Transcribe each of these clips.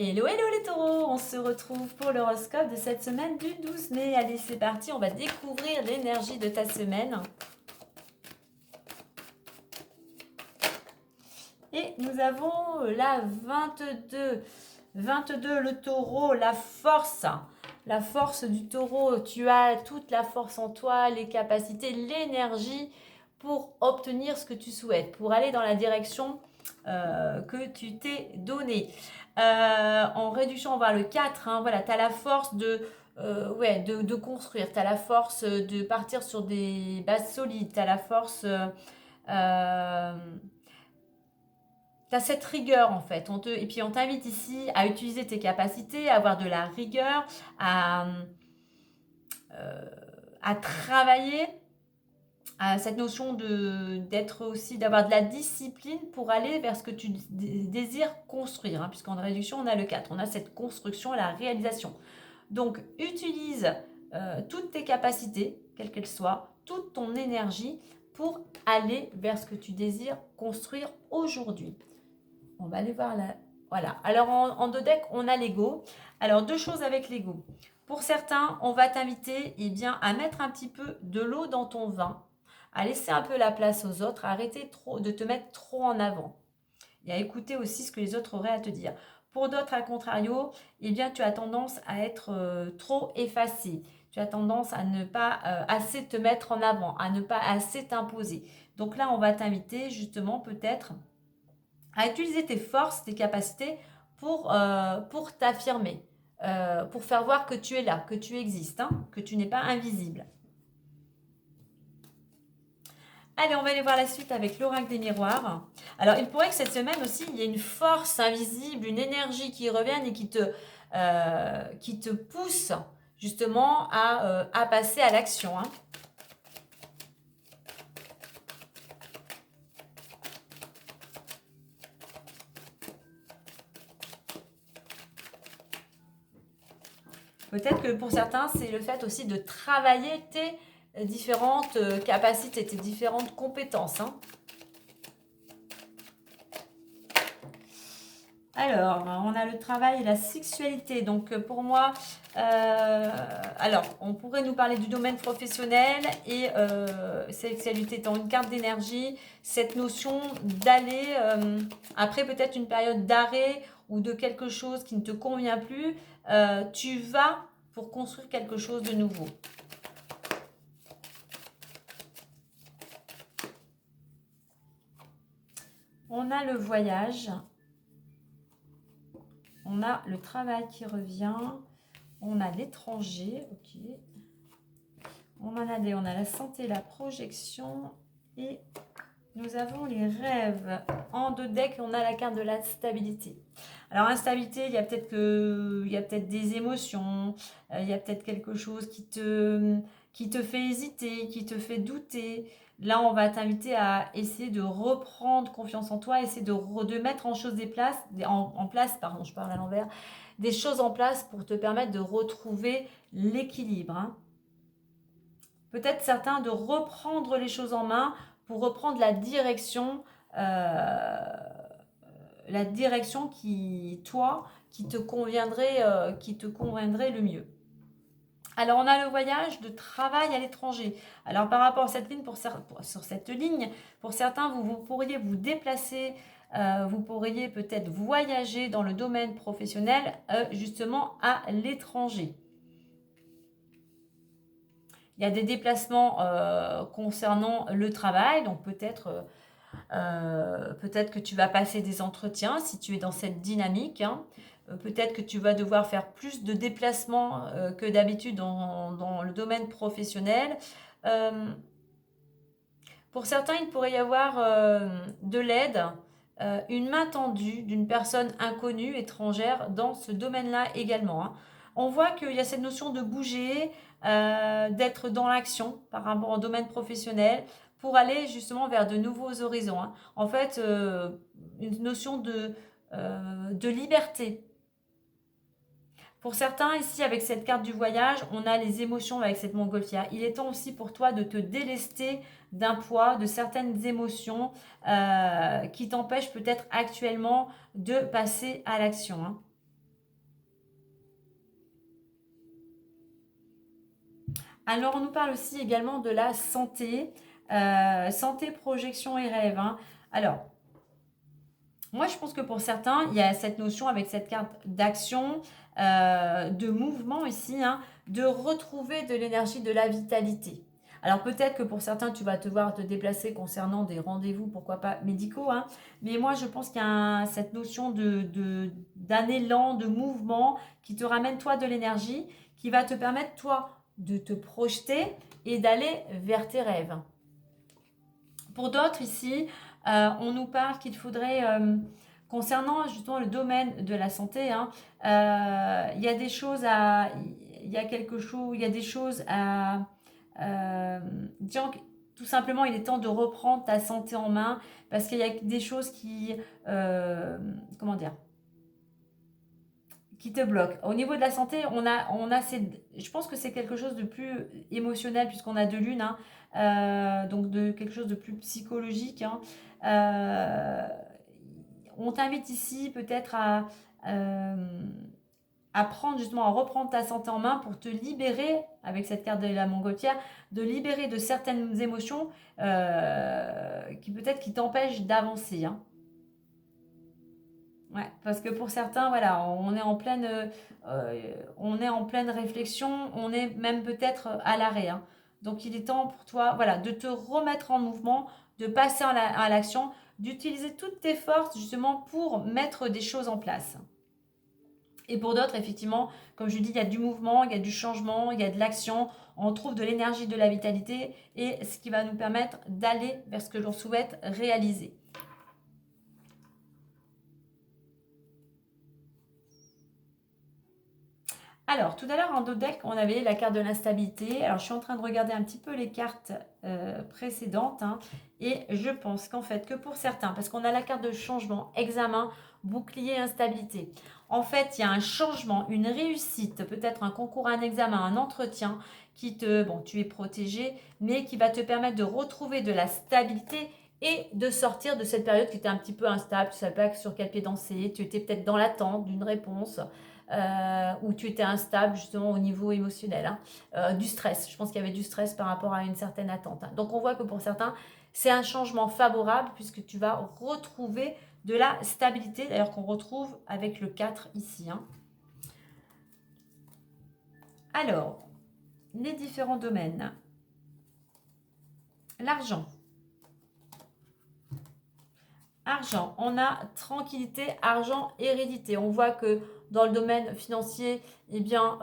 Hello, hello les taureaux, on se retrouve pour l'horoscope de cette semaine du 12 mai. Allez, c'est parti, on va découvrir l'énergie de ta semaine. Et nous avons la 22. 22, le taureau, la force. La force du taureau, tu as toute la force en toi, les capacités, l'énergie pour obtenir ce que tu souhaites, pour aller dans la direction que tu t'es donnée. En réduction, on va le 4, hein, voilà, tu as la force de construire, tu as la force de partir sur des bases solides, tu as la force... tu as cette rigueur en fait. Et puis on t'invite ici à utiliser tes capacités, à avoir de la rigueur, à travailler, à cette notion d'être aussi, d'avoir de la discipline pour aller vers ce que tu désires construire. Hein, puisqu'en réduction, on a le 4. On a cette construction, la réalisation. Donc utilise toutes tes capacités, quelles qu'elles soient, toute ton énergie pour aller vers ce que tu désires construire aujourd'hui. On va aller voir là. Voilà. Alors, en deux decks, on a l'ego. Alors, deux choses avec l'ego. Pour certains, on va t'inviter à mettre un petit peu de l'eau dans ton vin, à laisser un peu la place aux autres, à arrêter de te mettre trop en avant et à écouter aussi ce que les autres auraient à te dire. Pour d'autres, à contrario, tu as tendance à être trop effacé. Tu as tendance à ne pas assez te mettre en avant, à ne pas assez t'imposer. Donc là, on va t'inviter justement peut-être à utiliser tes forces, tes capacités pour t'affirmer, pour faire voir que tu es là, que tu existes, hein, que tu n'es pas invisible. Allez, on va aller voir la suite avec l'oracle des miroirs. Alors, il pourrait que cette semaine aussi, il y ait une force invisible, une énergie qui revienne et qui te pousse justement à passer à l'action. Hein. Peut-être que pour certains, c'est le fait aussi de travailler tes différentes capacités, tes différentes compétences. Hein. Alors, on a le travail et la sexualité. Donc, pour moi, alors, on pourrait nous parler du domaine professionnel et sexualité étant une carte d'énergie, cette notion d'aller, après peut-être une période d'arrêt ou de quelque chose qui ne te convient plus, tu vas pour construire quelque chose de nouveau. On a le voyage. On a le travail qui revient. On a l'étranger. Ok. On a la santé, la projection. Et nous avons les rêves. En deux decks, on a la carte de la stabilité. Alors, instabilité, il y a peut-être des émotions. Il y a peut-être quelque chose qui te fait hésiter, qui te fait douter. Là, on va t'inviter à essayer de reprendre confiance en toi, essayer de mettre en place, pardon, je parle à l'envers, des choses en place pour te permettre de retrouver l'équilibre. Hein. Peut-être certains de reprendre les choses en main pour reprendre la direction qui te conviendrait le mieux. Alors, on a le voyage de travail à l'étranger. Alors, par rapport à cette ligne, sur cette ligne, pour certains, vous pourriez vous déplacer, vous pourriez peut-être voyager dans le domaine professionnel, justement à l'étranger. Il y a des déplacements concernant le travail, donc peut-être que tu vas passer des entretiens si tu es dans cette dynamique. Hein. Peut-être que tu vas devoir faire plus de déplacements que d'habitude dans le domaine professionnel. Pour certains, il pourrait y avoir de l'aide, une main tendue d'une personne inconnue, étrangère, dans ce domaine-là également. Hein. On voit qu'il y a cette notion de bouger, d'être dans l'action par rapport au domaine professionnel pour aller justement vers de nouveaux horizons. Hein. En fait, une notion de liberté. Pour certains, ici, avec cette carte du voyage, on a les émotions avec cette montgolfière. Il est temps aussi pour toi de te délester d'un poids, de certaines émotions qui t'empêchent peut-être actuellement de passer à l'action. Hein. Alors, on nous parle aussi également de la santé, santé, projection et rêve, hein. Alors, moi, je pense que pour certains, il y a cette notion avec cette carte d'action, de mouvement ici, hein, de retrouver de l'énergie, de la vitalité. Alors peut-être que pour certains, tu vas te voir te déplacer concernant des rendez-vous, pourquoi pas médicaux, hein, mais moi je pense qu'il y a cette notion d'un élan, de mouvement qui te ramène toi de l'énergie, qui va te permettre toi de te projeter et d'aller vers tes rêves. Pour d'autres ici, on nous parle qu'il faudrait, concernant justement le domaine de la santé, hein, il y a des choses à, il y a quelque chose, il y a des choses à, disons que tout simplement, il est temps de reprendre ta santé en main parce qu'il y a des choses qui, comment dire, qui te bloquent. Au niveau de la santé, je pense que c'est quelque chose de plus émotionnel puisqu'on a de lune, hein, donc de quelque chose de plus psychologique, hein. Euh, on t'invite ici peut-être euh, à prendre justement, à reprendre ta santé en main pour te libérer, avec cette carte de la montgolfière, de libérer de certaines émotions qui peut-être qui t'empêchent d'avancer, hein. Ouais, parce que pour certains, voilà, on est en pleine réflexion, on est même peut-être à l'arrêt, hein. Donc il est temps pour toi, voilà, de te remettre en mouvement, de passer à l'action, d'utiliser toutes tes forces justement pour mettre des choses en place. Et pour d'autres, effectivement, comme je dis, il y a du mouvement, il y a du changement, il y a de l'action, on trouve de l'énergie, de la vitalité, et ce qui va nous permettre d'aller vers ce que l'on souhaite réaliser. Alors, tout à l'heure en dos deck, on avait la carte de l'instabilité. Alors, je suis en train de regarder un petit peu les cartes précédentes, hein, et je pense qu'en fait, que pour certains, parce qu'on a la carte de changement, examen, bouclier, instabilité. En fait, il y a un changement, une réussite, peut-être un concours, un examen, un entretien bon, tu es protégé, mais qui va te permettre de retrouver de la stabilité et de sortir de cette période qui était un petit peu instable. Tu ne savais pas sur quel pied danser, tu étais peut-être dans l'attente d'une réponse, où tu étais instable justement au niveau émotionnel, hein. Du stress. Je pense qu'il y avait du stress par rapport à une certaine attente, hein. Donc on voit que pour certains, c'est un changement favorable puisque tu vas retrouver de la stabilité, d'ailleurs qu'on retrouve avec le 4 ici, hein. Alors, les différents domaines. L'argent. Argent, on a tranquillité, argent, hérédité. On voit que dans le domaine financier, eh bien,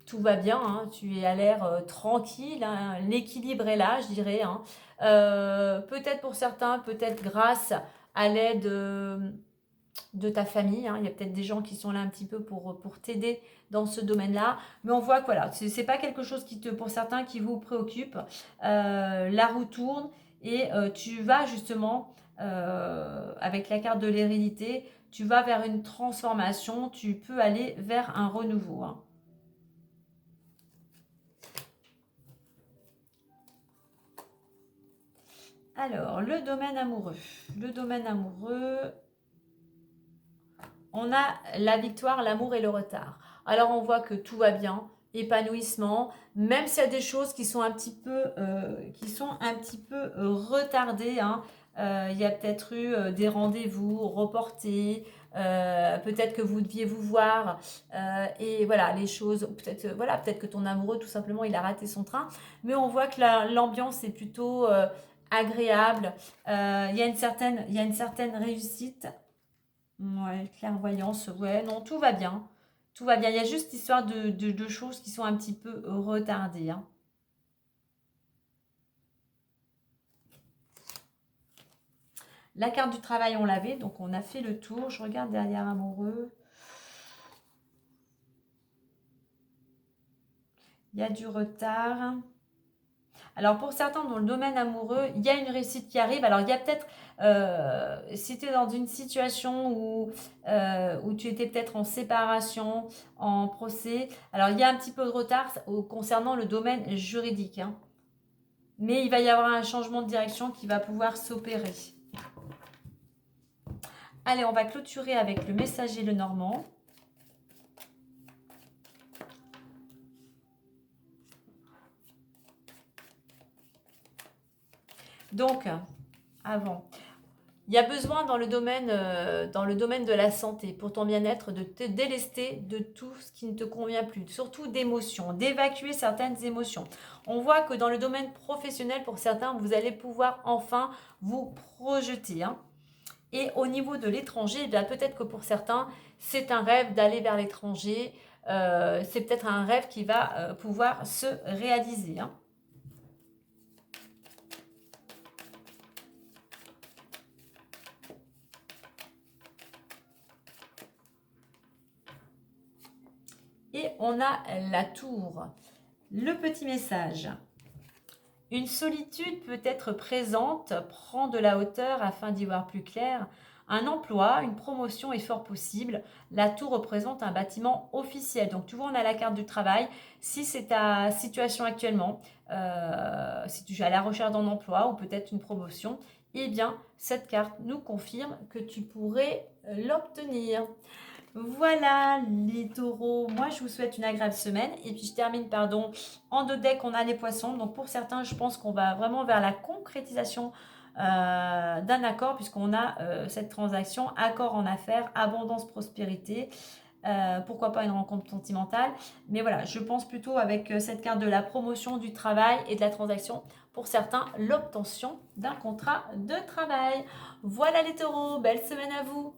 tout va bien, hein. Tu es à l'air tranquille, hein. L'équilibre est là, je dirais, hein. Peut-être pour certains, peut-être grâce à l'aide de ta famille, hein. Il y a peut-être des gens qui sont là un petit peu pour t'aider dans ce domaine-là. Mais on voit que voilà, c'est pas quelque chose pour certains qui vous préoccupe. La roue tourne et tu vas justement, avec la carte de l'hérédité, tu vas vers une transformation, tu peux aller vers un renouveau, hein. Alors, le domaine amoureux. Le domaine amoureux, on a la victoire, l'amour et le retard. Alors on voit que tout va bien, épanouissement, même s'il y a des choses qui sont un petit peu retardées, hein. Il y a peut-être eu des rendez-vous reportés, peut-être que vous deviez vous voir, et voilà, les choses, peut-être voilà, peut-être que ton amoureux tout simplement il a raté son train, mais on voit que l'ambiance est plutôt agréable. Il y a une certaine réussite. Ouais, clairvoyance, ouais, non, tout va bien. Tout va bien. Il y a juste histoire de choses qui sont un petit peu retardées, hein. La carte du travail, on l'avait, donc on a fait le tour. Je regarde derrière amoureux. Il y a du retard. Alors pour certains dans le domaine amoureux, il y a une réussite qui arrive. Alors il y a peut-être, si tu es dans une situation où tu étais peut-être en séparation, en procès, alors il y a un petit peu de retard concernant le domaine juridique, hein. Mais il va y avoir un changement de direction qui va pouvoir s'opérer. Allez, on va clôturer avec le messager le Normand. Donc, avant, il y a besoin dans le domaine de la santé, pour ton bien-être, de te délester de tout ce qui ne te convient plus, surtout d'émotions, d'évacuer certaines émotions. On voit que dans le domaine professionnel, pour certains, vous allez pouvoir enfin vous projeter, hein. Et au niveau de l'étranger, eh bien, peut-être que pour certains, c'est un rêve d'aller vers l'étranger. C'est peut-être un rêve qui va pouvoir se réaliser, hein. Et on a la tour. Le petit message. Une solitude peut être présente, prends de la hauteur afin d'y voir plus clair. Un emploi, une promotion est fort possible. La tour représente un bâtiment officiel. Donc tu vois, on a la carte du travail. Si c'est ta situation actuellement, si tu es à la recherche d'un emploi ou peut-être une promotion, eh bien cette carte nous confirme que tu pourrais l'obtenir. Voilà les taureaux, moi je vous souhaite une agréable semaine et puis je termine en deux decks on a les poissons, donc pour certains je pense qu'on va vraiment vers la concrétisation d'un accord puisqu'on a cette transaction, accord en affaires, abondance, prospérité, pourquoi pas une rencontre sentimentale, mais voilà je pense plutôt avec cette carte de la promotion du travail et de la transaction, pour certains l'obtention d'un contrat de travail. Voilà les taureaux, belle semaine à vous.